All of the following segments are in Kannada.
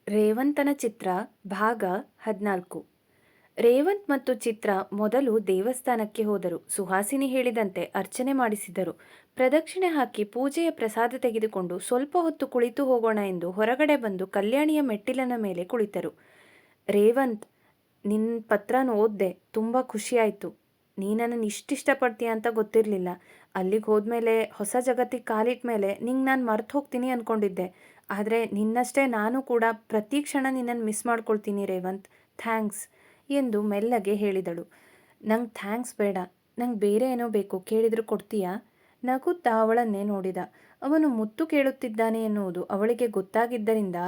ರೇವಂತನ ಚಿತ್ರ ಭಾಗ 14. ರೇವಂತ್ ಮತ್ತು ಚಿತ್ರ ಮೊದಲು ದೇವಸ್ಥಾನಕ್ಕೆ ಹೋದರು. ಸುಹಾಸಿನಿ ಹೇಳಿದಂತೆ ಅರ್ಚನೆ ಮಾಡಿಸಿದರು. ಪ್ರದಕ್ಷಿಣೆ ಹಾಕಿ ಪೂಜೆಯ ಪ್ರಸಾದ ತೆಗೆದುಕೊಂಡು ಸ್ವಲ್ಪ ಹೊತ್ತು ಕುಳಿತು ಹೋಗೋಣ ಎಂದು ಹೊರಗಡೆ ಬಂದು ಕಲ್ಯಾಣಿಯ ಮೆಟ್ಟಿಲಿನ ಮೇಲೆ ಕುಳಿತರು. ರೇವಂತ್, ನಿನ್ನ ಪತ್ರನ ಓದಿದೆ, ತುಂಬ ಖುಷಿಯಾಯಿತು. ನೀ ನನ್ನನ್ನು ಇಷ್ಟಿಷ್ಟಪಡ್ತೀಯ ಅಂತ ಗೊತ್ತಿರಲಿಲ್ಲ. ಅಲ್ಲಿಗೆ ಹೋದ್ಮೇಲೆ ಹೊಸ ಜಗತ್ತಿಗೆ ಕಾಲಿಟ್ಟ ಮೇಲೆ ನಿಂಗೆ ನಾನು ಮರ್ತು ಹೋಗ್ತೀನಿ ಅಂದ್ಕೊಂಡಿದ್ದೆ. ಆದರೆ ನಿನ್ನಷ್ಟೇ ನಾನು ಕೂಡ ಪ್ರತಿ ಕ್ಷಣ ನಿನ್ನನ್ನು ಮಿಸ್ ಮಾಡ್ಕೊಳ್ತೀನಿ ರೇವಂತ್. ಥ್ಯಾಂಕ್ಸ್ ಎಂದು ಮೆಲ್ಲಗೆ ಹೇಳಿದಳು. ನಂಗೆ ಥ್ಯಾಂಕ್ಸ್ ಬೇಡ, ನಂಗೆ ಬೇರೆ ಏನೋ ಬೇಕು, ಕೇಳಿದ್ರು ಕೊಡ್ತೀಯಾ? ನಗುತ್ತಾ ಅವಳನ್ನೇ ನೋಡಿದ. ಅವನು ಮುತ್ತು ಕೇಳುತ್ತಿದ್ದಾನೆ ಎನ್ನುವುದು ಅವಳಿಗೆ ಗೊತ್ತಾಗಿದ್ದರಿಂದ,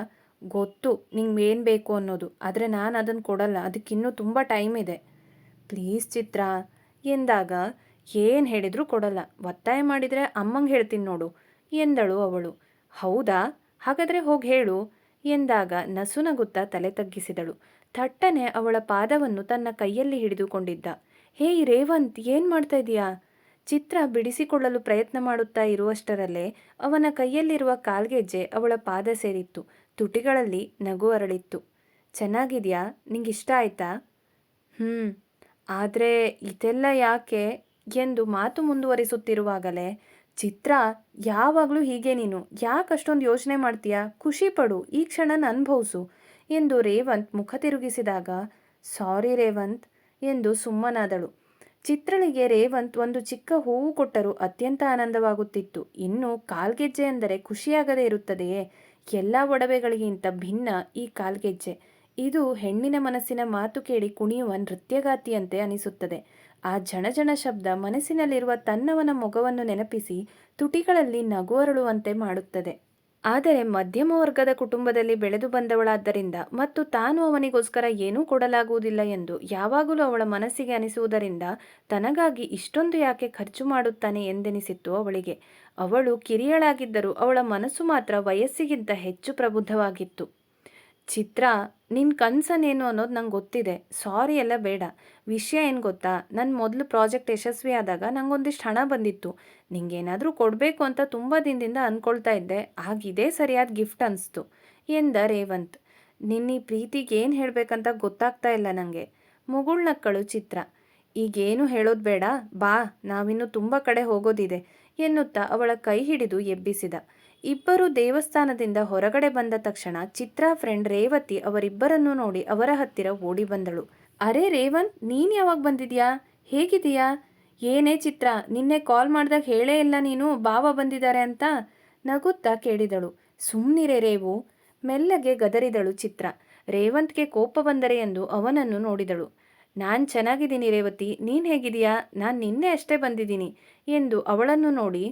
ಗೊತ್ತು ನಿಂಗೆ ಏನು ಬೇಕು ಅನ್ನೋದು, ಆದರೆ ನಾನು ಅದನ್ನು ಕೊಡಲ್ಲ, ಅದಕ್ಕಿನ್ನೂ ತುಂಬ ಟೈಮ್ ಇದೆ. ಪ್ಲೀಸ್ ಚಿತ್ರ ಎಂದಾಗ, ಏನು ಹೇಳಿದರೂ ಕೊಡಲ್ಲ, ಒತ್ತಾಯ ಮಾಡಿದರೆ ಅಮ್ಮಂಗೆ ಹೇಳ್ತೀನಿ ನೋಡು ಎಂದಳು ಅವಳು. ಹೌದಾ, ಹಾಗಾದರೆ ಹೋಗಿ ಹೇಳು ಎಂದಾಗ ನಸುನಗುತ್ತಾ ತಲೆ ತಗ್ಗಿಸಿದಳು. ಥಟ್ಟನೆ ಅವಳ ಪಾದವನ್ನು ತನ್ನ ಕೈಯಲ್ಲಿ ಹಿಡಿದುಕೊಂಡಿದ್ದ. ಹೇಯ್ ರೇವಂತ್, ಏನು ಮಾಡ್ತಾ ಇದೀಯಾ? ಚಿತ್ರ ಬಿಡಿಸಿಕೊಳ್ಳಲು ಪ್ರಯತ್ನ ಮಾಡುತ್ತಾ ಇರುವಷ್ಟರಲ್ಲೇ ಅವನ ಕೈಯಲ್ಲಿರುವ ಕಾಲ್ಗೆಜ್ಜೆ ಅವಳ ಪಾದ ಸೇರಿತ್ತು. ತುಟಿಗಳಲ್ಲಿ ನಗು ಅರಳಿತ್ತು. ಚೆನ್ನಾಗಿದೆಯಾ? ನಿಂಗಿಷ್ಟ ಆಯ್ತಾ? ಆದರೆ ಇದೆಲ್ಲ ಯಾಕೆ ಎಂದು ಮಾತು ಮುಂದುವರಿಸುತ್ತಿರುವಾಗಲೇ, ಚಿತ್ರ, ಯಾವಾಗಲೂ ಹೀಗೆ ನೀನು, ಯಾಕೆ ಅಷ್ಟೊಂದು ಯೋಚನೆ ಮಾಡ್ತೀಯಾ? ಖುಷಿ ಪಡು, ಈ ಕ್ಷಣನ ಅನುಭವಿಸು ಎಂದು ರೇವಂತ್ ಮುಖ ತಿರುಗಿಸಿದಾಗ, ಸಾರಿ ರೇವಂತ್ ಎಂದು ಸುಮ್ಮನಾದಳು. ಚಿತ್ರಳಿಗೆ ರೇವಂತ್ ಒಂದು ಚಿಕ್ಕ ಹೂವು ಕೊಟ್ಟರೂ ಅತ್ಯಂತ ಆನಂದವಾಗುತ್ತಿತ್ತು. ಇನ್ನು ಕಾಲ್ಗೆಜ್ಜೆ ಅಂದರೆ ಖುಷಿಯಾಗದೇ ಇರುತ್ತದೆಯೇ? ಎಲ್ಲ ಒಡವೆಗಳಿಗಿಂತ ಭಿನ್ನ ಈ ಕಾಲ್ಗೆಜ್ಜೆ. ಇದು ಹೆಣ್ಣಿನ ಮನಸ್ಸಿನ ಮಾತು ಕೇಳಿ ಕುಣಿಯುವ ನೃತ್ಯಗಾತಿಯಂತೆ ಅನಿಸುತ್ತದೆ. ಆ ಝಣಝಣ ಶಬ್ದ ಮನಸ್ಸಿನಲ್ಲಿರುವ ತನ್ನವನ ಮೊಗವನ್ನು ನೆನಪಿಸಿ ತುಟಿಗಳಲ್ಲಿ ನಗು ಅರಳುವಂತೆ ಮಾಡುತ್ತದೆ. ಆದರೆ ಮಧ್ಯಮ ವರ್ಗದ ಕುಟುಂಬದಲ್ಲಿ ಬೆಳೆದು ಬಂದವಳಾದ್ದರಿಂದ ಮತ್ತು ತಾನು ಅವನಿಗೋಸ್ಕರ ಏನೂ ಕೊಡಲಾಗುವುದಿಲ್ಲ ಎಂದು ಯಾವಾಗಲೂ ಅವಳ ಮನಸ್ಸಿಗೆ ಅನಿಸುವುದರಿಂದ ತನಗಾಗಿ ಇಷ್ಟೊಂದು ಯಾಕೆ ಖರ್ಚು ಮಾಡುತ್ತಾನೆ ಎಂದೆನಿಸಿತ್ತು ಅವಳಿಗೆ. ಅವಳು ಕಿರಿಯಳಾಗಿದ್ದರೂ ಅವಳ ಮನಸ್ಸು ಮಾತ್ರ ವಯಸ್ಸಿಗಿಂತ ಹೆಚ್ಚು ಪ್ರಬುದ್ಧವಾಗಿತ್ತು. ಚಿತ್ರ, ನಿನ್ನ ಕನ್ಸನೇನು ಅನ್ನೋದು ನಂಗೆ ಗೊತ್ತಿದೆ. ಸಾರಿ ಎಲ್ಲ ಬೇಡ. ವಿಷಯ ಏನು ಗೊತ್ತಾ, ನನ್ನ ಮೊದಲು ಪ್ರಾಜೆಕ್ಟ್ ಯಶಸ್ವಿ ಆದಾಗ ನಂಗೊಂದಿಷ್ಟು ಹಣ ಬಂದಿತ್ತು. ನಿಂಗೇನಾದರೂ ಕೊಡಬೇಕು ಅಂತ ತುಂಬ ದಿನದಿಂದ ಅಂದ್ಕೊಳ್ತಾ ಇದ್ದೆ. ಆಗಿದೆ ಸರಿಯಾದ ಗಿಫ್ಟ್ ಅನಿಸ್ತು ಎಂದ ರೇವಂತ್. ನಿನ್ನ ಈ ಪ್ರೀತಿಗೆ ಏನು ಹೇಳಬೇಕಂತ ಗೊತ್ತಾಗ್ತಾ ಇಲ್ಲ ನನಗೆ. ಮುಗುಳ್ನಕ್ಕಳು ಚಿತ್ರ. ಈಗೇನು ಹೇಳೋದು ಬೇಡ, ಬಾ, ನಾವಿನ್ನೂ ತುಂಬ ಕಡೆ ಹೋಗೋದಿದೆ ಎನ್ನುತ್ತಾ ಅವಳ ಕೈ ಹಿಡಿದು ಎಬ್ಬಿಸಿದ. ಇಬ್ಬರು ದೇವಸ್ಥಾನದಿಂದ ಹೊರಗಡೆ ಬಂದ ತಕ್ಷಣ ಚಿತ್ರ ಫ್ರೆಂಡ್ ರೇವತಿ ಅವರಿಬ್ಬರನ್ನು ನೋಡಿ ಅವರ ಹತ್ತಿರ ಓಡಿ ಬಂದಳು. ಅರೆ ರೇವಂತ್, ನೀನು ಯಾವಾಗ ಬಂದಿದ್ಯಾ? ಹೇಗಿದೆಯಾ? ಏನೇ ಚಿತ್ರ, ನಿನ್ನೆ ಕಾಲ್ ಮಾಡಿದಾಗ ಹೇಳೇ ಇಲ್ಲ ನೀನು ಬಾವ ಬಂದಿದ್ದಾರೆ ಅಂತ ನಗುತ್ತಾ ಕೇಳಿದಳು. ಸುಮ್ಮನಿರೆ ರೇವು, ಮೆಲ್ಲಗೆ ಗದರಿದಳು ಚಿತ್ರ. ರೇವಂತ್ಗೆ ಕೋಪ ಬಂದರೆ ಎಂದು ಅವನನ್ನು ನೋಡಿದಳು. ನಾನು ಚೆನ್ನಾಗಿದ್ದೀನಿ ರೇವತಿ, ನೀನು ಹೇಗಿದೆಯಾ? ನಾನು ನಿನ್ನೆ ಅಷ್ಟೇ ಬಂದಿದ್ದೀನಿ ಎಂದು ಅವಳನ್ನು ನೋಡಿ,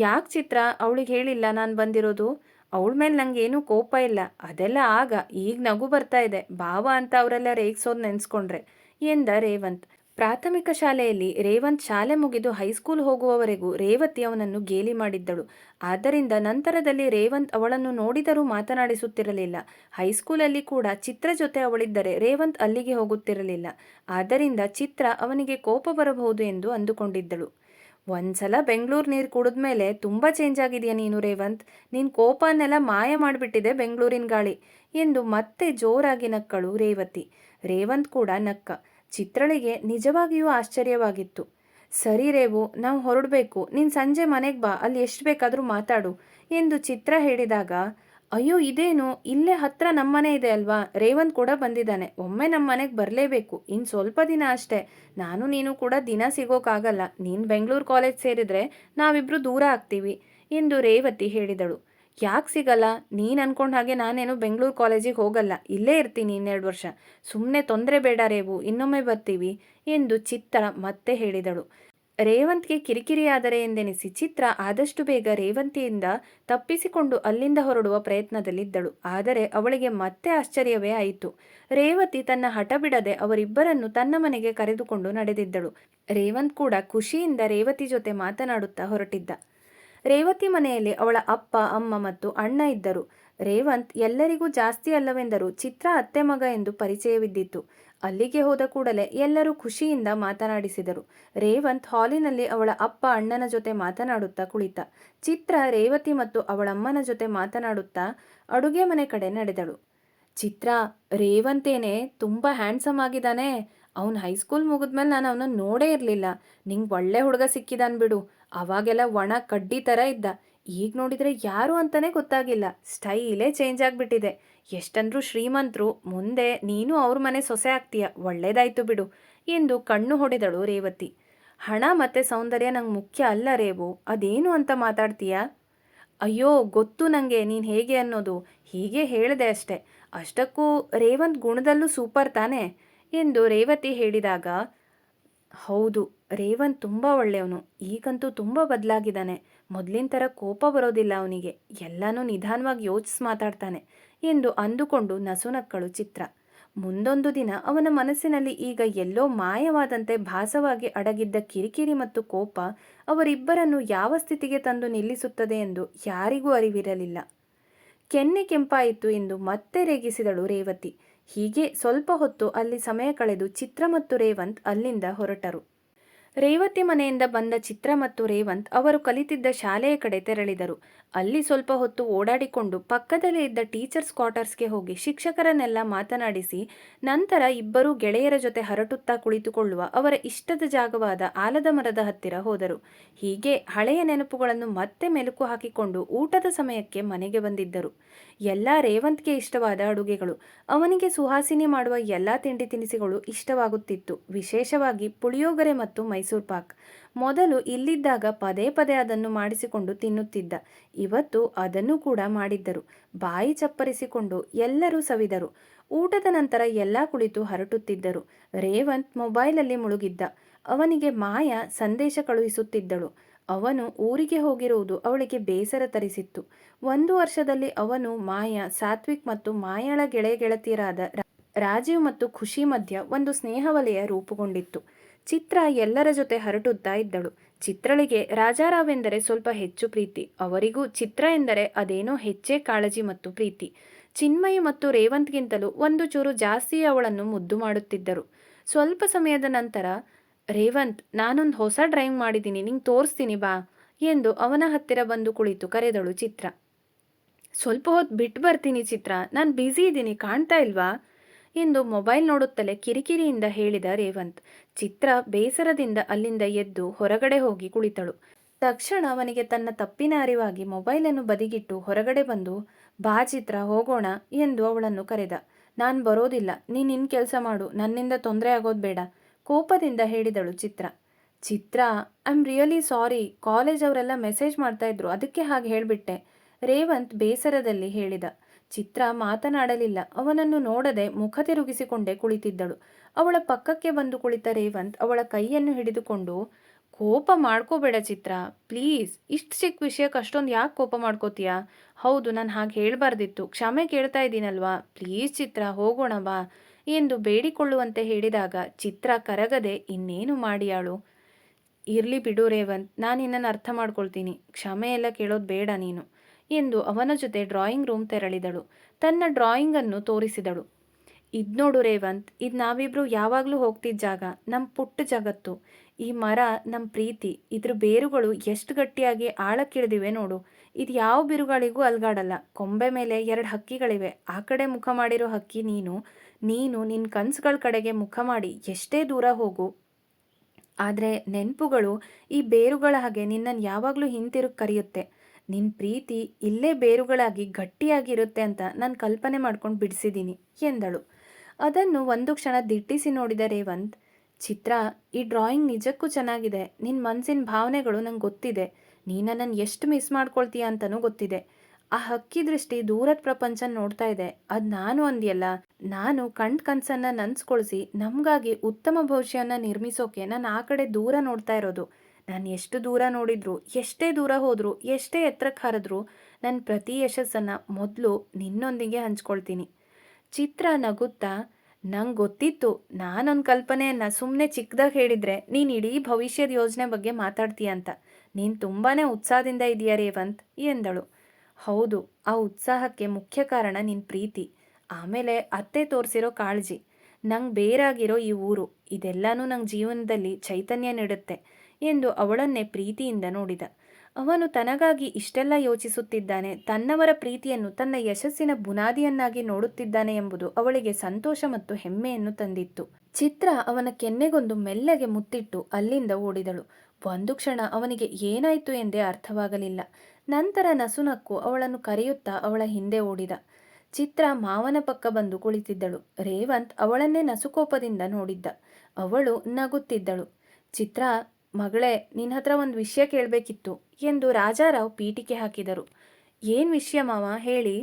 ಯಾಕೆ ಚಿತ್ರ ಅವಳಿಗೆ ಹೇಳಿಲ್ಲ ನಾನು ಬಂದಿರೋದು? ಅವಳ ಮೇಲೆ ನನಗೇನೂ ಕೋಪ ಇಲ್ಲ, ಅದೆಲ್ಲ ಆಗ. ಈಗ ನಗು ಬರ್ತಾ ಇದೆ ಭಾವ ಅಂತ ಅವರೆಲ್ಲ ರೇಗಿಸೋದು ನೆನೆಸ್ಕೊಂಡ್ರೆ ಎಂದ ರೇವಂತ್. ಪ್ರಾಥಮಿಕ ಶಾಲೆಯಲ್ಲಿ ರೇವಂತ್ ಶಾಲೆ ಮುಗಿದು ಹೈಸ್ಕೂಲ್ ಹೋಗುವವರೆಗೂ ರೇವತಿ ಅವನನ್ನು ಗೇಲಿ ಮಾಡಿದ್ದಳು. ಆದ್ದರಿಂದ ನಂತರದಲ್ಲಿ ರೇವಂತ್ ಅವಳನ್ನು ನೋಡಿದರೂ ಮಾತನಾಡಿಸುತ್ತಿರಲಿಲ್ಲ. ಹೈಸ್ಕೂಲಲ್ಲಿ ಕೂಡ ಚಿತ್ರ ಜೊತೆ ಅವಳಿದ್ದರೆ ರೇವಂತ್ ಅಲ್ಲಿಗೆ ಹೋಗುತ್ತಿರಲಿಲ್ಲ. ಆದ್ದರಿಂದ ಚಿತ್ರ ಅವನಿಗೆ ಕೋಪ ಬರಬಹುದು ಎಂದು ಅಂದುಕೊಂಡಿದ್ದಳು. ಒಂದ್ಸಲ ಬೆಂಗಳೂರು ನೀರು ಕುಡಿದ್ಮೇಲೆ ತುಂಬ ಚೇಂಜ್ ಆಗಿದೆಯಾ ನೀನು ರೇವಂತ್. ನಿನ್ನ ಕೋಪನೆಲ್ಲ ಮಾಯ ಮಾಡಿಬಿಟ್ಟಿದೆ ಬೆಂಗಳೂರಿನ ಗಾಳಿ ಎಂದು ಮತ್ತೆ ಜೋರಾಗಿ ನಕ್ಕಳು ರೇವತಿ. ರೇವಂತ್ ಕೂಡ ನಕ್ಕ. ಚಿತ್ರಳಿಗೆ ನಿಜವಾಗಿಯೂ ಆಶ್ಚರ್ಯವಾಗಿತ್ತು. ಸರಿ ರೇವು, ನಾವು ಹೊರಡಬೇಕು. ನೀನು ಸಂಜೆ ಮನೆಗೆ ಬಾ, ಅಲ್ಲಿ ಎಷ್ಟು ಬೇಕಾದರೂ ಮಾತಾಡು ಎಂದು ಚಿತ್ರ ಹೇಳಿದಾಗ, ಅಯ್ಯೋ ಇದೇನು, ಇಲ್ಲೇ ಹತ್ರ ನಮ್ಮನೆ ಇದೆ ಅಲ್ವಾ, ರೇವಂತ್ ಕೂಡ ಬಂದಿದ್ದಾನೆ, ಒಮ್ಮೆ ನಮ್ಮ ಮನೆಗೆ ಬರಲೇಬೇಕು, ಇನ್ನು ಸ್ವಲ್ಪ ದಿನ ಅಷ್ಟೇ. ನಾನು ನೀನು ಕೂಡ ದಿನ ಸಿಗೋಕ್ಕಾಗಲ್ಲ. ನೀನು ಬೆಂಗಳೂರು ಕಾಲೇಜ್ ಸೇರಿದರೆ ನಾವಿಬ್ಬರು ದೂರ ಆಗ್ತೀವಿ ಎಂದು ರೇವತಿ ಹೇಳಿದಳು. ಯಾಕೆ ಸಿಗಲ್ಲ? ನೀನು ಅನ್ಕೊಂಡ ಹಾಗೆ ನಾನೇನು ಬೆಂಗಳೂರು ಕಾಲೇಜಿಗೆ ಹೋಗಲ್ಲ, ಇಲ್ಲೇ ಇರ್ತೀನಿ 2 ವರ್ಷ. ಸುಮ್ಮನೆ ತೊಂದರೆ ಬೇಡ ರೇವು, ಇನ್ನೊಮ್ಮೆ ಬರ್ತೀವಿ ಎಂದು ಚಿತ್ರ ಮತ್ತೆ ಹೇಳಿದಳು. ರೇವಂತ್ಗೆ ಕಿರಿಕಿರಿಯಾದರೆ ಎಂದೆನಿಸಿ ಚಿತ್ರ ಆದಷ್ಟು ಬೇಗ ರೇವಂತಿಯಿಂದ ತಪ್ಪಿಸಿಕೊಂಡು ಅಲ್ಲಿಂದ ಹೊರಡುವ ಪ್ರಯತ್ನದಲ್ಲಿದ್ದಳು. ಆದರೆ ಅವಳಿಗೆ ಮತ್ತೆ ಆಶ್ಚರ್ಯವೇ ಆಯಿತು. ರೇವತಿ ತನ್ನ ಹಠ ಬಿಡದೆ ಅವರಿಬ್ಬರನ್ನು ತನ್ನ ಮನೆಗೆ ಕರೆದುಕೊಂಡು ನಡೆದಿದ್ದಳು. ರೇವಂತ್ ಕೂಡ ಖುಷಿಯಿಂದ ರೇವತಿ ಜೊತೆ ಮಾತನಾಡುತ್ತಾ ಹೊರಟಿದ್ದ. ರೇವತಿ ಮನೆಯಲ್ಲಿ ಅವಳ ಅಪ್ಪ, ಅಮ್ಮ ಮತ್ತು ಅಣ್ಣ ಇದ್ದರು. ರೇವಂತ್ ಎಲ್ಲರಿಗೂ ಜಾಸ್ತಿ ಅಲ್ಲವೆಂದರೂ ಚಿತ್ರ ಅತ್ತೆ ಮಗ ಎಂದು ಪರಿಚಯವಿದ್ದಿತ್ತು. ಅಲ್ಲಿಗೆ ಹೋದ ಕೂಡಲೇ ಎಲ್ಲರೂ ಖುಷಿಯಿಂದ ಮಾತನಾಡಿಸಿದರು. ರೇವಂತ್ ಹಾಲಿನಲ್ಲಿ ಅವಳ ಅಪ್ಪ, ಅಣ್ಣನ ಜೊತೆ ಮಾತನಾಡುತ್ತಾ ಕುಳಿತ. ಚಿತ್ರ ರೇವತಿ ಮತ್ತು ಅವಳಮ್ಮನ ಜೊತೆ ಮಾತನಾಡುತ್ತಾ ಅಡುಗೆ ಮನೆ ಕಡೆ ನಡೆದಳು. ಚಿತ್ರ, ರೇವಂತೇನೆ ತುಂಬ ಹ್ಯಾಂಡ್ಸಮ್ ಆಗಿದ್ದಾನೆ. ಅವ್ನು ಹೈಸ್ಕೂಲ್ ಮುಗಿದ್ಮೇಲೆ ನಾನು ಅವನನ್ನ ನೋಡೇ ಇರಲಿಲ್ಲ. ನಿಂಗೆ ಒಳ್ಳೆ ಹುಡುಗ ಸಿಕ್ಕಿದಾನ್ ಬಿಡು. ಅವಾಗೆಲ್ಲ ಒಣ ಕಡ್ಡಿ ಥರ ಇದ್ದ. ಈಗ ನೋಡಿದ್ರೆ ಯಾರು ಅಂತಾನೆ ಗೊತ್ತಾಗಿಲ್ಲ. ಸ್ಟೈಲೇ ಚೇಂಜ್ ಆಗಿಬಿಟ್ಟಿದೆ. ಎಷ್ಟಂದ್ರೂ ಶ್ರೀಮಂತರು. ಮುಂದೆ ನೀನು ಅವ್ರ ಮನೆ ಸೊಸೆ ಆಗ್ತೀಯ. ಒಳ್ಳೇದಾಯ್ತು ಬಿಡು ಎಂದು ಕಣ್ಣು ಹೊಡೆದಳು ರೇವತಿ. ಹಣ ಮತ್ತೆ ಸೌಂದರ್ಯ ನಂಗೆ ಮುಖ್ಯ ಅಲ್ಲ ರೇವು. ಅದೇನು ಅಂತ ಮಾತಾಡ್ತೀಯಾ? ಅಯ್ಯೋ ಗೊತ್ತು ನನಗೆ ನೀನು ಹೇಗೆ ಅನ್ನೋದು. ಹೀಗೆ ಹೇಳಿದೆ ಅಷ್ಟೆ. ಅಷ್ಟಕ್ಕೂ ರೇವಂತ್ ಗುಣದಲ್ಲೂ ಸೂಪರ್ ತಾನೆ ಎಂದು ರೇವತಿ ಹೇಳಿದಾಗ, ಹೌದು, ರೇವಂತ್ ತುಂಬ ಒಳ್ಳೆಯವನು. ಈಗಂತೂ ತುಂಬ ಬದಲಾಗಿದ್ದಾನೆ. ಮೊದಲಿನ ಥರ ಕೋಪ ಬರೋದಿಲ್ಲ ಅವನಿಗೆ. ಎಲ್ಲನೂ ನಿಧಾನವಾಗಿ ಯೋಚಿಸಿ ಮಾತಾಡ್ತಾನೆ ಎಂದು ಅಂದುಕೊಂಡು ನಸುನಕ್ಕಳು ಚಿತ್ರ. ಮುಂದೊಂದು ದಿನ ಅವನ ಮನಸ್ಸಿನಲ್ಲಿ ಈಗ ಎಲ್ಲೋ ಮಾಯವಾದಂತೆ ಭಾಸವಾಗಿ ಅಡಗಿದ್ದ ಕಿರಿಕಿರಿ ಮತ್ತು ಕೋಪ ಅವರಿಬ್ಬರನ್ನು ಯಾವ ಸ್ಥಿತಿಗೆ ತಂದು ನಿಲ್ಲಿಸುತ್ತದೆ ಎಂದು ಯಾರಿಗೂ ಅರಿವಿರಲಿಲ್ಲ. ಕೆನ್ನೆ ಕೆಂಪಾಯಿತು ಎಂದು ಮತ್ತೆ ರೇಗಿಸಿದಳು ರೇವತಿ. ಹೀಗೆ ಸ್ವಲ್ಪ ಹೊತ್ತು ಅಲ್ಲಿ ಸಮಯ ಕಳೆದು ಚಿತ್ರ ಮತ್ತು ರೇವಂತ್ ಅಲ್ಲಿಂದ ಹೊರಟರು. ರೇವತಿ ಮನೆಯಿಂದ ಬಂದ ಚಿತ್ರ ಮತ್ತು ರೇವಂತ್ ಅವರು ಕಲಿತಿದ್ದ ಶಾಲೆಯ ಕಡೆ ತೆರಳಿದರು. ಅಲ್ಲಿ ಸ್ವಲ್ಪ ಹೊತ್ತು ಓಡಾಡಿಕೊಂಡು ಪಕ್ಕದಲ್ಲೇ ಇದ್ದ ಟೀಚರ್ಸ್ ಕ್ವಾರ್ಟರ್ಸ್ಗೆ ಹೋಗಿ ಶಿಕ್ಷಕರನ್ನೆಲ್ಲ ಮಾತನಾಡಿಸಿ ನಂತರ ಇಬ್ಬರೂ ಗೆಳೆಯರ ಜೊತೆ ಹರಟುತ್ತಾ ಕುಳಿತುಕೊಳ್ಳುವ ಅವರ ಇಷ್ಟದ ಜಾಗವಾದ ಆಲದ ಮರದ ಹತ್ತಿರ ಹೋದರು. ಹೀಗೆ ಹಳೆಯ ನೆನಪುಗಳನ್ನು ಮತ್ತೆ ಮೆಲುಕು ಹಾಕಿಕೊಂಡು ಊಟದ ಸಮಯಕ್ಕೆ ಮನೆಗೆ ಬಂದಿದ್ದರು. ಎಲ್ಲ ರೇವಂತ್ಗೆ ಇಷ್ಟವಾದ ಅಡುಗೆಗಳು. ಅವನಿಗೆ ಸುಹಾಸಿನಿ ಮಾಡುವ ಎಲ್ಲ ತಿಂಡಿ ತಿನಿಸುಗಳು ಇಷ್ಟವಾಗುತ್ತಿತ್ತು. ವಿಶೇಷವಾಗಿ ಪುಳಿಯೋಗರೆ ಮತ್ತು ಮೈಸೂರು ಪಾಕ್. ಮೊದಲು ಇಲ್ಲಿದ್ದಾಗ ಪದೇ ಪದೇ ಅದನ್ನು ಮಾಡಿಸಿಕೊಂಡು ತಿನ್ನುತ್ತಿದ್ದ. ಇವತ್ತು ಅದನ್ನು ಕೂಡ ಮಾಡಿದ್ದರು. ಬಾಯಿ ಚಪ್ಪರಿಸಿಕೊಂಡು ಎಲ್ಲರೂ ಸವಿದರು. ಊಟದ ನಂತರ ಎಲ್ಲ ಕುಳಿತು ಹರಟುತ್ತಿದ್ದರು. ರೇವಂತ್ ಮೊಬೈಲಲ್ಲಿ ಮುಳುಗಿದ್ದ. ಅವನಿಗೆ ಮಾಯಾ ಸಂದೇಶ ಕಳುಹಿಸುತ್ತಿದ್ದಳು. ಅವನು ಊರಿಗೆ ಹೋಗಿರುವುದು ಅವಳಿಗೆ ಬೇಸರ ತರಿಸಿತ್ತು. 1 ವರ್ಷದಲ್ಲಿ ಅವನು, ಮಾಯಾ, ಸಾತ್ವಿಕ್ ಮತ್ತು ಮಾಯಾಳ ಗೆಳೆಯತಿಯರಾದ ರಾಜೀವ್ ಮತ್ತು ಖುಷಿ ಮಧ್ಯ ಒಂದು ಸ್ನೇಹವಲಯ ರೂಪುಗೊಂಡಿತ್ತು. ಚಿತ್ರ ಎಲ್ಲರ ಜೊತೆ ಹರಟುತ್ತಾ ಇದ್ದಳು. ಚಿತ್ರಳಿಗೆ ರಾಜಾರಾವ್ ಎಂದರೆ ಸ್ವಲ್ಪ ಹೆಚ್ಚು ಪ್ರೀತಿ. ಅವರಿಗೂ ಚಿತ್ರ ಎಂದರೆ ಅದೇನೋ ಹೆಚ್ಚೇ ಕಾಳಜಿ ಮತ್ತು ಪ್ರೀತಿ. ಚಿನ್ಮಯಿ ಮತ್ತು ರೇವಂತ್ಗಿಂತಲೂ ಒಂದು ಚೂರು ಜಾಸ್ತಿ ಅವಳನ್ನು ಮುದ್ದು ಮಾಡುತ್ತಿದ್ದರು. ಸ್ವಲ್ಪ ಸಮಯದ ನಂತರ, ರೇವಂತ್, ನಾನೊಂದು ಹೊಸ ಡ್ರಾಯಿಂಗ್ ಮಾಡಿದ್ದೀನಿ, ನಿಂಗೆ ತೋರಿಸ್ತೀನಿ ಬಾ ಎಂದು ಅವನ ಹತ್ತಿರ ಬಂದು ಕುಳಿತು ಕರೆದಳು ಚಿತ್ರ. ಸ್ವಲ್ಪ ಹೊತ್ತು ಬಿಟ್ಟು ಬರ್ತೀನಿ ಚಿತ್ರ, ನಾನು ಬ್ಯುಸಿ ಇದ್ದೀನಿ, ಕಾಣ್ತಾ ಇಲ್ವಾ ಎಂದು ಮೊಬೈಲ್ ನೋಡುತ್ತಲೇ ಕಿರಿಕಿರಿಯಿಂದ ಹೇಳಿದ ರೇವಂತ್. ಚಿತ್ರ ಬೇಸರದಿಂದ ಅಲ್ಲಿಂದ ಎದ್ದು ಹೊರಗಡೆ ಹೋಗಿ ಕುಳಿತಳು. ತಕ್ಷಣ ಅವನಿಗೆ ತನ್ನ ತಪ್ಪಿನ ಅರಿವಾಗಿ ಮೊಬೈಲನ್ನು ಬದಿಗಿಟ್ಟು ಹೊರಗಡೆ ಬಂದು, ಬಾ ಚಿತ್ರ ಹೋಗೋಣ ಎಂದು ಅವಳನ್ನು ಕರೆದ. ನಾನು ಬರೋದಿಲ್ಲ, ನೀನು ನಿನ್ನ ಕೆಲಸ ಮಾಡು, ನನ್ನಿಂದ ತೊಂದರೆ ಆಗೋದು ಬೇಡ ಕೋಪದಿಂದ ಹೇಳಿದಳು Chitra. Chitra, I am really sorry, college ಅವರೆಲ್ಲ ಮೆಸೇಜ್ ಮಾಡ್ತಾ ಇದ್ರು, ಅದಕ್ಕೆ ಹಾಗೆ ಹೇಳಿಬಿಟ್ಟೆ ರೇವಂತ್ ಬೇಸರದಲ್ಲಿ ಹೇಳಿದ. ಚಿತ್ರ ಮಾತನಾಡಲಿಲ್ಲ. ಅವನನ್ನು ನೋಡದೆ ಮುಖ ತಿರುಗಿಸಿಕೊಂಡೇ ಕುಳಿತಿದ್ದಳು. ಅವಳ ಪಕ್ಕಕ್ಕೆ ಬಂದು ಕುಳಿತ ರೇವಂತ್ ಅವಳ ಕೈಯನ್ನು ಹಿಡಿದುಕೊಂಡು, ಕೋಪ ಮಾಡ್ಕೋಬೇಡ ಚಿತ್ರ, ಪ್ಲೀಸ್. ಇಷ್ಟು ಚಿಕ್ಕ ವಿಷಯಕ್ಕೆ ಅಷ್ಟೊಂದು ಯಾಕೆ ಕೋಪ ಮಾಡ್ಕೋತೀಯಾ? ಹೌದು, ನಾನು ಹಾಗೆ ಹೇಳಬಾರ್ದಿತ್ತು, ಕ್ಷಮೆ ಕೇಳ್ತಾ ಇದ್ದೀನಲ್ವಾ, ಪ್ಲೀಸ್ ಚಿತ್ರ ಹೋಗೋಣ ಬಾ ಎಂದು ಬೇಡಿಕೊಳ್ಳುವಂತೆ ಹೇಳಿದಾಗ ಚಿತ್ರ ಕರಗದೆ ಇನ್ನೇನು ಮಾಡಿಯಾಳು. ಇರ್ಲಿ ಬಿಡು ರೇವಂತ್, ನಾನು ನಿನ್ನನ್ನು ಅರ್ಥ ಮಾಡ್ಕೊಳ್ತೀನಿ, ಕ್ಷಮೆ ಎಲ್ಲ ಕೇಳೋದು ಬೇಡ ನೀನು ಎಂದು ಅವನ ಜೊತೆ ಡ್ರಾಯಿಂಗ್ ರೂಮ್ ತೆರಳಿದಳು. ತನ್ನ ಡ್ರಾಯಿಂಗನ್ನು ತೋರಿಸಿದಳು. ಇದು ನೋಡು ರೇವಂತ್, ಇದು ನಾವಿಬ್ರು ಯಾವಾಗಲೂ ಹೋಗ್ತಿದ್ದ ಜಾಗ, ನಮ್ಮ ಪುಟ್ಟ ಜಗತ್ತು. ಈ ಮರ ನಮ್ಮ ಪ್ರೀತಿ. ಇದ್ರ ಬೇರುಗಳು ಎಷ್ಟು ಗಟ್ಟಿಯಾಗಿ ಆಳಕ್ಕಿಳಿದಿವೆ ನೋಡು. ಇದು ಯಾವ ಬಿರುಗಾಳಿಗೂ ಅಲ್ಗಾಡಲ್ಲ. ಕೊಂಬೆ ಮೇಲೆ 2 ಹಕ್ಕಿಗಳಿವೆ. ಆ ಕಡೆ ಮುಖ ಮಾಡಿರೋ ಹಕ್ಕಿ ನೀನು. ನೀನು ನಿನ್ನ ಕನಸುಗಳ ಕಡೆಗೆ ಮುಖ ಮಾಡಿ ಎಷ್ಟೇ ದೂರ ಹೋಗು, ಆದರೆ ನೆನಪುಗಳು ಈ ಬೇರುಗಳ ಹಾಗೆ ನಿನ್ನನ್ನು ಯಾವಾಗಲೂ ಹಿಂತಿರುಗಿ ಕರೆಯುತ್ತೆ. ನಿನ್ನ ಪ್ರೀತಿ ಇಲ್ಲೇ ಬೇರುಗಳಾಗಿ ಗಟ್ಟಿಯಾಗಿರುತ್ತೆ ಅಂತ ನಾನು ಕಲ್ಪನೆ ಮಾಡ್ಕೊಂಡು ಬಿಡಿಸಿದ್ದೀನಿ ಎಂದಳು. ಅದನ್ನು ಒಂದು ಕ್ಷಣ ದಿಟ್ಟಿಸಿ ನೋಡಿದ ರೇವಂತ್, ಚಿತ್ರ, ಈ ಡ್ರಾಯಿಂಗ್ ನಿಜಕ್ಕೂ ಚೆನ್ನಾಗಿದೆ. ನಿನ್ನ ಮನಸ್ಸಿನ ಭಾವನೆಗಳು ನಂಗೆ ಗೊತ್ತಿದೆ. ನೀನು ನನ್ನನ್ನು ಎಷ್ಟು ಮಿಸ್ ಮಾಡ್ಕೊಳ್ತೀಯ ಅಂತಲೂ ಗೊತ್ತಿದೆ. ಆ ಹಕ್ಕಿ ದೃಷ್ಟಿ ದೂರದ ಪ್ರಪಂಚ ನೋಡ್ತಾ ಇದೆ. ಅದು ನಾನು ಅಂದ್ಯಲ್ಲ. ನಾನು ಕನಸನ್ನು ನನಸ್ಕೊಳಿಸಿ ನಮಗಾಗಿ ಉತ್ತಮ ಭವಿಷ್ಯನ ನಿರ್ಮಿಸೋಕೆ ನಾನು ಆ ಕಡೆ ದೂರ ನೋಡ್ತಾ ಇರೋದು. ನಾನು ಎಷ್ಟು ದೂರ ನೋಡಿದ್ರು, ಎಷ್ಟೇ ದೂರ ಹೋದರೂ, ಎಷ್ಟೇ ಎತ್ತರಕ್ಕೆ ಹಾರಿದ್ರೂ ನನ್ನ ಪ್ರತಿ ಯಶಸ್ಸನ್ನು ಮೊದಲು ನಿನ್ನೊಂದಿಗೆ ಹಂಚ್ಕೊಳ್ತೀನಿ. ಚಿತ್ರ ನಗುತ್ತಾ, ನಂಗೆ ಗೊತ್ತಿತ್ತು, ನಾನೊಂದು ಕಲ್ಪನೆಯನ್ನು ಸುಮ್ಮನೆ ಚಿಕ್ಕದಾಗಿ ಹೇಳಿದರೆ ನೀನು ಇಡೀ ಭವಿಷ್ಯದ ಯೋಜನೆ ಬಗ್ಗೆ ಮಾತಾಡ್ತೀಯ ಅಂತ. ನೀನು ತುಂಬಾ ಉತ್ಸಾಹದಿಂದ ಇದೆಯಾ ರೇವಂತ್ ಎಂದಳು. ಹೌದು, ಆ ಉತ್ಸಾಹಕ್ಕೆ ಮುಖ್ಯ ಕಾರಣ ನಿನ್ನ ಪ್ರೀತಿ, ಆಮೇಲೆ ಅತ್ತೆ ತೋರಿಸಿರೋ ಕಾಳಜಿ, ನಂಗೆ ಬೇರಾಗಿರೋ ಈ ಊರು, ಇದೆಲ್ಲನೂ ನಂಗೆ ಜೀವನದಲ್ಲಿ ಚೈತನ್ಯ ನೀಡುತ್ತೆ ಎಂದು ಅವಳನ್ನೇ ಪ್ರೀತಿಯಿಂದ ನೋಡಿದ. ಅವನು ತನಗಾಗಿ ಇಷ್ಟೆಲ್ಲ ಯೋಚಿಸುತ್ತಿದ್ದಾನೆ, ತನ್ನವರ ಪ್ರೀತಿಯನ್ನು ತನ್ನ ಯಶಸ್ಸಿನ ಬುನಾದಿಯನ್ನಾಗಿ ನೋಡುತ್ತಿದ್ದಾನೆ ಎಂಬುದು ಅವಳಿಗೆ ಸಂತೋಷ ಮತ್ತು ಹೆಮ್ಮೆಯನ್ನು ತಂದಿತ್ತು. ಚಿತ್ರ ಅವನ ಕೆನ್ನೆಗೊಂದು ಮೆಲ್ಲಗೆ ಮುತ್ತಿಟ್ಟು ಅಲ್ಲಿಂದ ಓಡಿದಳು. ಒಂದು ಕ್ಷಣ ಅವನಿಗೆ ಏನಾಯಿತು ಎಂದೇ ಅರ್ಥವಾಗಲಿಲ್ಲ. ನಂತರ ನಸುನಕ್ಕು ಅವಳನ್ನು ಕರೆಯುತ್ತಾ ಅವಳ ಹಿಂದೆ ಓಡಿದ. ಚಿತ್ರ ಮಾವನ ಪಕ್ಕ ಬಂದು ಕುಳಿತಿದ್ದಳು. ರೇವಂತ್ ಅವಳನ್ನೇ ನಸುಕೋಪದಿಂದ ನೋಡಿದ್ದ. ಅವಳು ನಗುತ್ತಿದ್ದಳು. ಚಿತ್ರ, ಮಗಳೇ, ನಿನ್ನ ಹತ್ರ ಒಂದು ವಿಷಯ ಕೇಳಬೇಕಿತ್ತು ಎಂದು ರಾಜಾರಾವ್ ಪೀಟಿಕೆ ಹಾಕಿದರು. ಏನು ವಿಷಯ ಮಾವ, ಹೇಳಿ.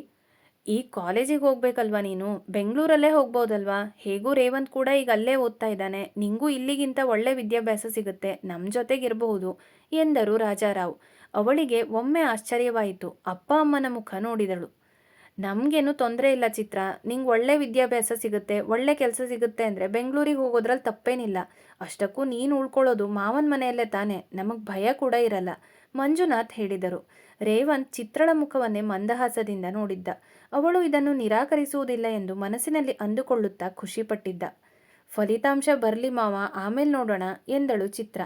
ಈ ಕಾಲೇಜಿಗೆ ಹೋಗ್ಬೇಕಲ್ವಾ ನೀನು? ಬೆಂಗಳೂರಲ್ಲೇ ಹೋಗ್ಬೋದಲ್ವಾ? ಹೇಗೂ ರೇವಂತ್ ಕೂಡ ಈಗ ಅಲ್ಲೇ ಓದ್ತಾ ಇದ್ದಾನೆ. ನಿಂಗೂ ಇಲ್ಲಿಗಿಂತ ಒಳ್ಳೆ ವಿದ್ಯಾಭ್ಯಾಸ ಸಿಗುತ್ತೆ, ನಮ್ಮ ಜೊತೆಗಿರಬಹುದು ಎಂದರು ರಾಜಾರಾವ್. ಅವಳಿಗೆ ಒಮ್ಮೆ ಆಶ್ಚರ್ಯವಾಯಿತು. ಅಪ್ಪ ಅಮ್ಮನ ಮುಖ ನೋಡಿದಳು. ನಮಗೇನು ತೊಂದರೆ ಇಲ್ಲ ಚಿತ್ರ, ನಿಂಗೆ ಒಳ್ಳೆ ವಿದ್ಯಾಭ್ಯಾಸ ಸಿಗುತ್ತೆ, ಒಳ್ಳೆ ಕೆಲಸ ಸಿಗುತ್ತೆ ಅಂದರೆ ಬೆಂಗಳೂರಿಗೆ ಹೋಗೋದ್ರಲ್ಲಿ ತಪ್ಪೇನಿಲ್ಲ. ಅಷ್ಟಕ್ಕೂ ನೀನು ಉಳ್ಕೊಳ್ಳೋದು ಮಾವನ ಮನೆಯಲ್ಲೇ ತಾನೆ, ನಮಗೆ ಭಯ ಕೂಡ ಇರಲ್ಲ, ಮಂಜುನಾಥ್ ಹೇಳಿದರು. ರೇವಂತ್ ಚಿತ್ರಳ ಮುಖವನ್ನೇ ಮಂದಹಾಸದಿಂದ ನೋಡಿದ್ದ. ಅವಳು ಇದನ್ನು ನಿರಾಕರಿಸುವುದಿಲ್ಲ ಎಂದು ಮನಸ್ಸಿನಲ್ಲಿ ಅಂದುಕೊಳ್ಳುತ್ತಾ ಖುಷಿಪಟ್ಟಿದ್ದ. ಫಲಿತಾಂಶ ಬರಲಿ ಮಾವ, ಆಮೇಲೆ ನೋಡೋಣ ಎಂದಳು ಚಿತ್ರ.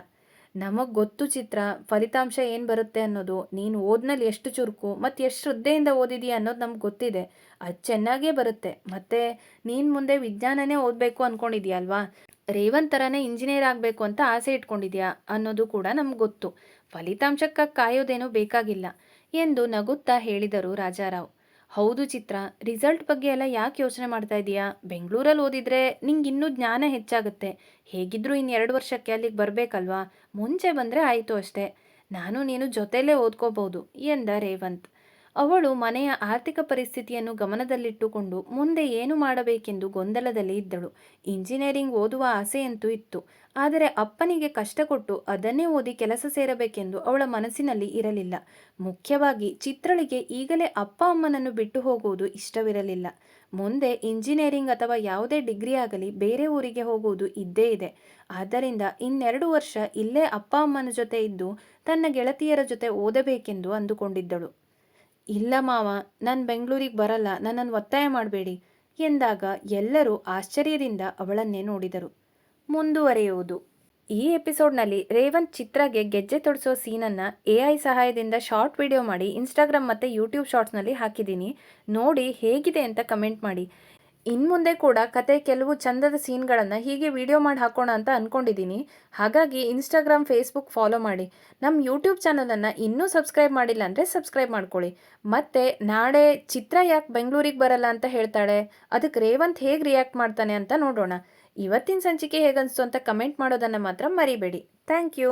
ನಮಗೆ ಗೊತ್ತು ಚಿತ್ರ, ಫಲಿತಾಂಶ ಏನು ಬರುತ್ತೆ ಅನ್ನೋದು. ನೀನು ಓದ್ನಲ್ಲಿ ಎಷ್ಟು ಚುರುಕು ಮತ್ತು ಎಷ್ಟು ಶ್ರದ್ಧೆಯಿಂದ ಓದಿದೀಯ ಅನ್ನೋದು ನಮ್ಗೆ ಗೊತ್ತಿದೆ. ಅದು ಚೆನ್ನಾಗೇ ಬರುತ್ತೆ. ಮತ್ತು ನೀನು ಮುಂದೆ ವಿಜ್ಞಾನನೇ ಓದಬೇಕು ಅಂದ್ಕೊಂಡಿದ್ಯಾ ಅಲ್ವಾ? ರೇವಂತ್ ಥರನೇ ಇಂಜಿನಿಯರ್ ಆಗಬೇಕು ಅಂತ ಆಸೆ ಇಟ್ಕೊಂಡಿದ್ಯಾ ಅನ್ನೋದು ಕೂಡ ನಮ್ಗೆ ಗೊತ್ತು. ಫಲಿತಾಂಶಕ್ಕಾಗಿ ಕಾಯೋದೇನೂ ಬೇಕಾಗಿಲ್ಲ ಎಂದು ನಗುತ್ತಾ ಹೇಳಿದರು ರಾಜಾರಾವ್. ಹೌದು ಚಿತ್ರ, ರಿಸಲ್ಟ್ ಬಗ್ಗೆ ಎಲ್ಲ ಯಾಕೆ ಯೋಚನೆ ಮಾಡ್ತಾ ಇದೀಯಾ? ಬೆಂಗಳೂರಲ್ಲಿ ಓದಿದ್ರೆ ನಿಂಗೆ ಇನ್ನೂ ಜ್ಞಾನ ಹೆಚ್ಚಾಗುತ್ತೆ. ಹೇಗಿದ್ರೂ ಇನ್ನು 2 ವರ್ಷಕ್ಕೆ ಅಲ್ಲಿಗೆ ಬರಬೇಕಲ್ವಾ? ಮುಂಚೆ ಬಂದರೆ ಆಯಿತು ಅಷ್ಟೇ. ನಾನು ನೀನು ಜೊತೆಲೇ ಓದ್ಕೋಬಹುದು ಎಂದ ರೇವಂತ್. ಅವಳು ಮನೆಯ ಆರ್ಥಿಕ ಪರಿಸ್ಥಿತಿಯನ್ನು ಗಮನದಲ್ಲಿಟ್ಟುಕೊಂಡು ಮುಂದೆ ಏನು ಮಾಡಬೇಕೆಂದು ಗೊಂದಲದಲ್ಲಿ ಇದ್ದಳು. ಇಂಜಿನಿಯರಿಂಗ್ ಓದುವ ಆಸೆಯಂತೂ ಇತ್ತು. ಆದರೆ ಅಪ್ಪನಿಗೆ ಕಷ್ಟ ಕೊಟ್ಟು ಅದನ್ನೇ ಓದಿ ಕೆಲಸ ಸೇರಬೇಕೆಂದು ಅವಳ ಮನಸ್ಸಿನಲ್ಲಿ ಇರಲಿಲ್ಲ. ಮುಖ್ಯವಾಗಿ ಚಿತ್ರಳಿಗೆ ಈಗಲೇ ಅಪ್ಪ ಅಮ್ಮನನ್ನು ಬಿಟ್ಟು ಹೋಗುವುದು ಇಷ್ಟವಿರಲಿಲ್ಲ. ಮುಂದೆ ಇಂಜಿನಿಯರಿಂಗ್ ಅಥವಾ ಯಾವುದೇ ಡಿಗ್ರಿ ಆಗಲಿ ಬೇರೆ ಊರಿಗೆ ಹೋಗುವುದು ಇದ್ದೇ ಇದೆ. ಆದ್ದರಿಂದ 2 ವರ್ಷ ಇಲ್ಲೇ ಅಪ್ಪ ಅಮ್ಮನ ಜೊತೆ ಇದ್ದು ತನ್ನ ಗೆಳತಿಯರ ಜೊತೆ ಓದಬೇಕೆಂದು ಅಂದುಕೊಂಡಿದ್ದಳು. ಇಲ್ಲ ಮಾವ, ನಾನು ಬೆಂಗಳೂರಿಗೆ ಬರಲ್ಲ, ನನ್ನನ್ನು ಒತ್ತಾಯ ಮಾಡಬೇಡಿ ಎಂದಾಗ ಎಲ್ಲರೂ ಆಶ್ಚರ್ಯದಿಂದ ಅವಳನ್ನೇ ನೋಡಿದರು. ಮುಂದುವರೆಯುವುದು. ಈ ಎಪಿಸೋಡ್ನಲ್ಲಿ ರೇವಂತ್ ಚಿತ್ರಗೆ ಗೆಜ್ಜೆ ತೊಡಿಸೋ ಸೀನನ್ನು AI ಸಹಾಯದಿಂದ ಶಾರ್ಟ್ ವಿಡಿಯೋ ಮಾಡಿ ಇನ್ಸ್ಟಾಗ್ರಾಮ್ ಮತ್ತು ಯೂಟ್ಯೂಬ್ ಶಾರ್ಟ್ಸ್ನಲ್ಲಿ ಹಾಕಿದ್ದೀನಿ. ನೋಡಿ ಹೇಗಿದೆ ಅಂತ ಕಮೆಂಟ್ ಮಾಡಿ. ಇನ್ಮುಂದೆ ಕೂಡ ಕತೆ ಕೆಲವು ಚಂದದ ಸೀನ್ಗಳನ್ನು ಹೀಗೆ ವಿಡಿಯೋ ಮಾಡಿ ಹಾಕೋಣ ಅಂತ ಅಂದ್ಕೊಂಡಿದ್ದೀನಿ. ಹಾಗಾಗಿ ಇನ್ಸ್ಟಾಗ್ರಾಮ್, ಫೇಸ್ಬುಕ್ ಫಾಲೋ ಮಾಡಿ. ನಮ್ಮ ಯೂಟ್ಯೂಬ್ ಚಾನಲನ್ನು ಇನ್ನೂ ಸಬ್ಸ್ಕ್ರೈಬ್ ಮಾಡಿಲ್ಲ ಅಂದರೆ ಸಬ್ಸ್ಕ್ರೈಬ್ ಮಾಡ್ಕೊಳ್ಳಿ. ಮತ್ತು ನಾಳೆ ಚಿತ್ರ ಯಾಕೆ ಬೆಂಗಳೂರಿಗೆ ಬರಲ್ಲ ಅಂತ ಹೇಳ್ತಾಳೆ, ಅದಕ್ಕೆ ರೇವಂತ್ ಹೇಗೆ ರಿಯಾಕ್ಟ್ ಮಾಡ್ತಾನೆ ಅಂತ ನೋಡೋಣ. ಇವತ್ತಿನ ಸಂಚಿಕೆ ಹೇಗನ್ನಿಸ್ತು ಅಂತ ಕಮೆಂಟ್ ಮಾಡೋದನ್ನು ಮಾತ್ರ ಮರಿಬೇಡಿ. Thank you.